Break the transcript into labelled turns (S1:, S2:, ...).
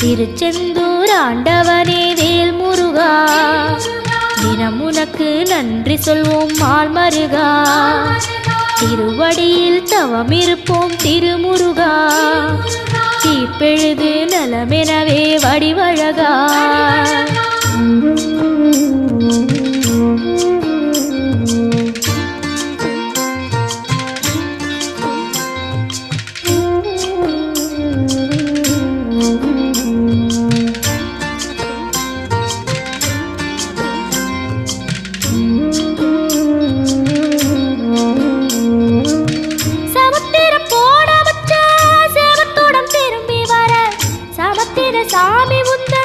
S1: திருச்செந்தூர் ஆண்டவனே வேல் முருகா, தினம் உனக்கு நன்றி சொல்வோம் மால் மருகா. திருவடியில் தவம் இருப்போம் திருமுருகா, தீப்பெழுது நலமெனவே வடிவழகா. சாமி உந்த